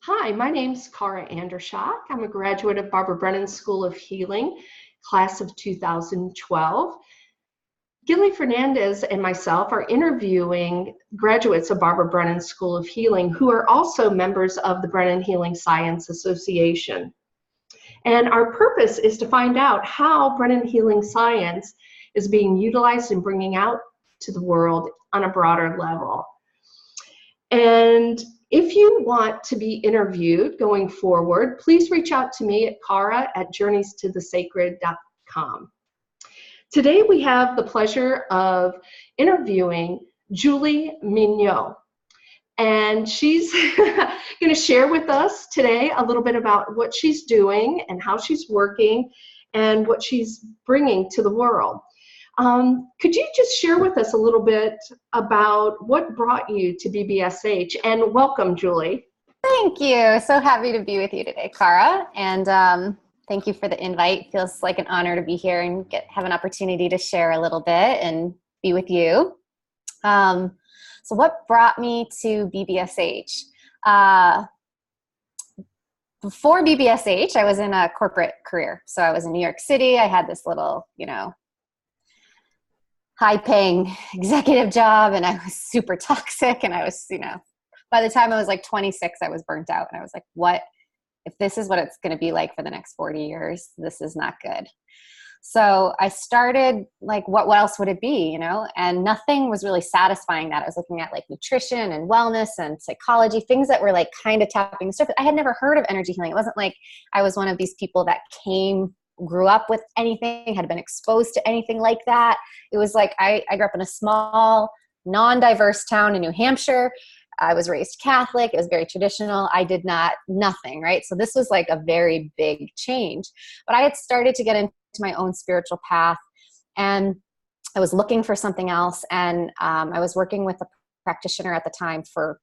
Hi, my name's Cara Andershock. I'm a graduate of Barbara Brennan School of Healing, class of 2012. Gilly Fernandez and myself are interviewing graduates of Barbara Brennan School of Healing who are also members of the Brennan Healing Science Association. And our purpose is to find out how Brennan Healing Science is being utilized and bringing out to the world on a broader level. And if you want to be interviewed going forward, please reach out to me at cara@journeystothesacred.com. Today we have the pleasure of interviewing Julie Migneault. And she's going to share with us today a little bit about what she's doing and how she's working and what she's bringing to the world. Could you just share with us a little bit about what brought you to BBSH? And welcome, Julie. Thank you. So happy to be with you today, Cara. And thank you for the invite. Feels like an honor to be here and have an opportunity to share a little bit and be with you. So what brought me to BBSH? Before BBSH, I was in a corporate career. So I was in New York City. I had this little, high-paying executive job, and I was super toxic, and I was, by the time I was like 26, I was burnt out, and I was like, what, if this is what it's going to be like for the next 40 years, this is not good. So I started like, what else would it be, and nothing was really satisfying that. I was looking at like nutrition and wellness and psychology, things that were like kind of tapping the surface. I had never heard of energy healing. It wasn't like I was one of these people that grew up with anything, had been exposed to anything like that. It was like I grew up in a small, non-diverse town in New Hampshire. I was raised Catholic. It was very traditional. I did nothing, right? So this was like a very big change. But I had started to get into my own spiritual path, and I was looking for something else. And I was working with a practitioner at the time for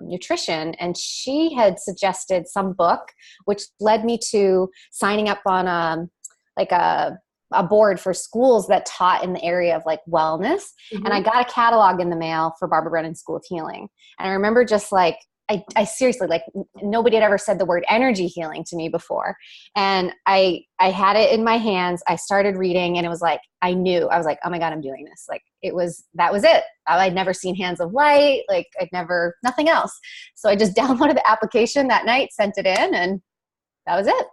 nutrition, and she had suggested some book, which led me to signing up on a board for schools that taught in the area of like wellness. Mm-hmm. And I got a catalog in the mail for Barbara Brennan School of Healing. And I remember just like, I seriously, like, nobody had ever said the word energy healing to me before. And I had it in my hands. I started reading, and it was like, I was like, oh my God, I'm doing this. Like that was it. I'd never seen Hands of Light. Like nothing else. So I just downloaded the application that night, sent it in, and that was it.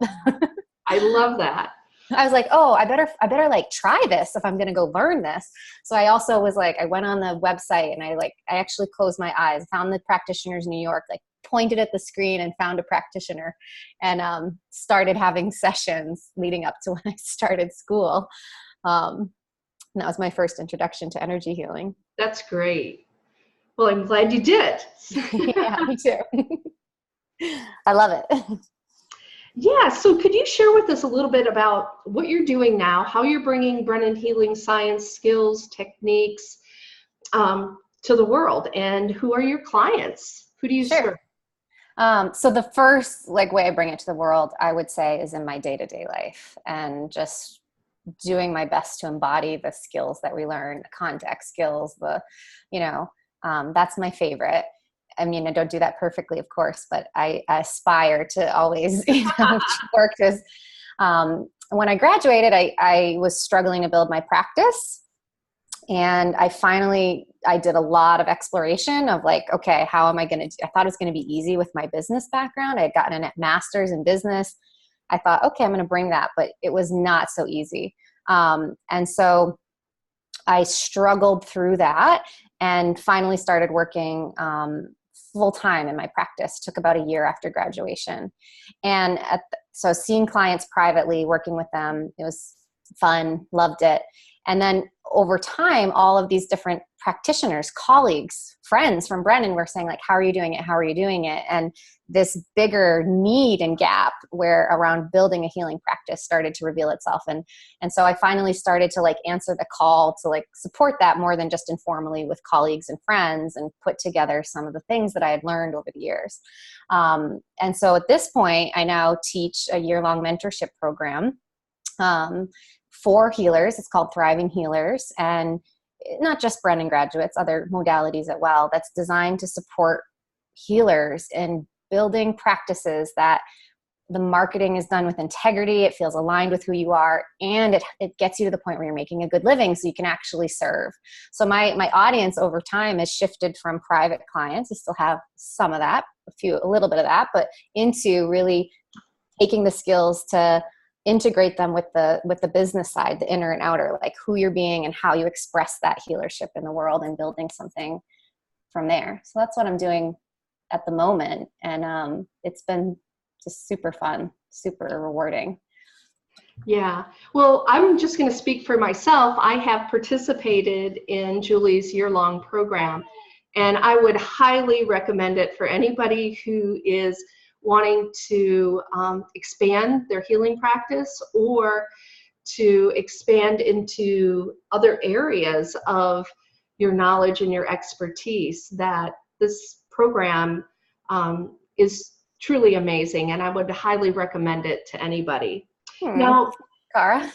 I love that. I was like, oh, I better like try this if I'm going to go learn this. So I also was like, I went on the website, and I actually closed my eyes, found the practitioners in New York, like pointed at the screen and found a practitioner, and started having sessions leading up to when I started school. And that was my first introduction to energy healing. That's great. Well, I'm glad you did. Yeah, me too. I love it. Yeah, so could you share with us a little bit about what you're doing now, how you're bringing Brennan Healing Science skills, techniques to the world, and who are your clients? Who do you serve? So the first way I bring it to the world, I would say, is in my day-to-day life, and just doing my best to embody the skills that we learn, the contact skills, that's my favorite. I mean, I don't do that perfectly, of course, but I aspire to always work as, when I graduated, I was struggling to build my practice. And I did a lot of exploration of like, okay, how am I going to, I thought it was going to be easy with my business background. I had gotten a master's in business. I thought, okay, I'm going to bring that, but it was not so easy. And so I struggled through that and finally started working full-time in my practice. Took about a year after graduation. And so seeing clients privately, working with them, it was fun, loved it. And then over time, all of these different practitioners, colleagues, friends from Brennan were saying like, how are you doing it? How are you doing it? And this bigger need and gap where around building a healing practice started to reveal itself. And so I finally started to like answer the call to like support that more than just informally with colleagues and friends, and put together some of the things that I had learned over the years. And so at this point, I now teach a year-long mentorship program for healers. It's called Thriving Healers, and not just Brennan graduates, other modalities as well, that's designed to support healers in building practices that the marketing is done with integrity, it feels aligned with who you are, and it gets you to the point where you're making a good living so you can actually serve. So my audience over time has shifted from private clients, I still have some of that, a little bit of that, but into really taking the skills to integrate them with the business side, the inner and outer, like who you're being and how you express that healership in the world, and building something from there. So that's what I'm doing at the moment. And it's been just super fun, super rewarding. Yeah. Well, I'm just going to speak for myself. I have participated in Julie's year-long program, and I would highly recommend it for anybody who is wanting to expand their healing practice, or to expand into other areas of your knowledge and your expertise. That this program is truly amazing, and I would highly recommend it to anybody. Now, Cara.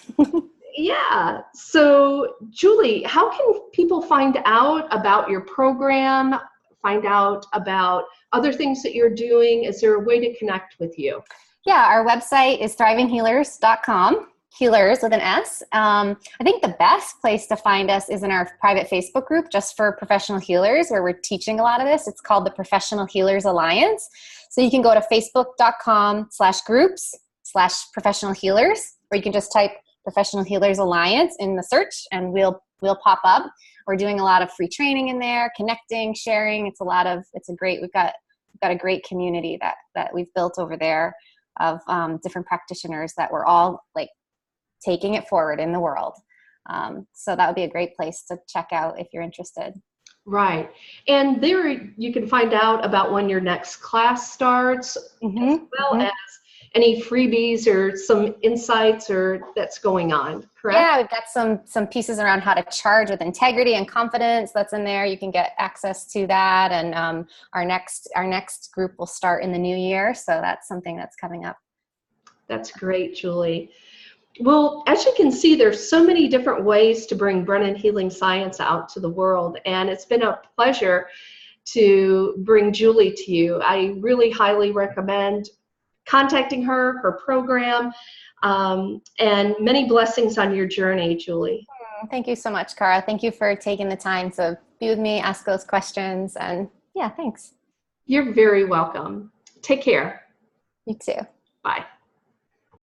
yeah. So, Julie, how can people find out about your program, find out about other things that you're doing? Is there a way to connect with you? Yeah, our website is thrivinghealers.com. Healers with an S. I think the best place to find us is in our private Facebook group just for professional healers, where we're teaching a lot of this. It's called the Professional Healers Alliance. So you can go to facebook.com/groups/professional healers, or you can just type Professional Healers Alliance in the search and we'll pop up. We're doing a lot of free training in there, connecting, sharing. We've got a great community that we've built over there of different practitioners that we're all like taking it forward in the world. So that would be a great place to check out if you're interested. Right. And there you can find out about when your next class starts, as well as any freebies or some insights or that's going on, correct? Yeah, we've got some pieces around how to charge with integrity and confidence that's in there. You can get access to that. And our next group will start in the new year. So that's something that's coming up. That's great, Julie. Well, as you can see, there's so many different ways to bring Brennan Healing Science out to the world, and it's been a pleasure to bring Julie to you. I really highly recommend contacting her program, and many blessings on your journey, Julie. Thank you so much, Cara. Thank you for taking the time to be with me, ask those questions, and yeah, thanks. You're very welcome. Take care. You too. Bye.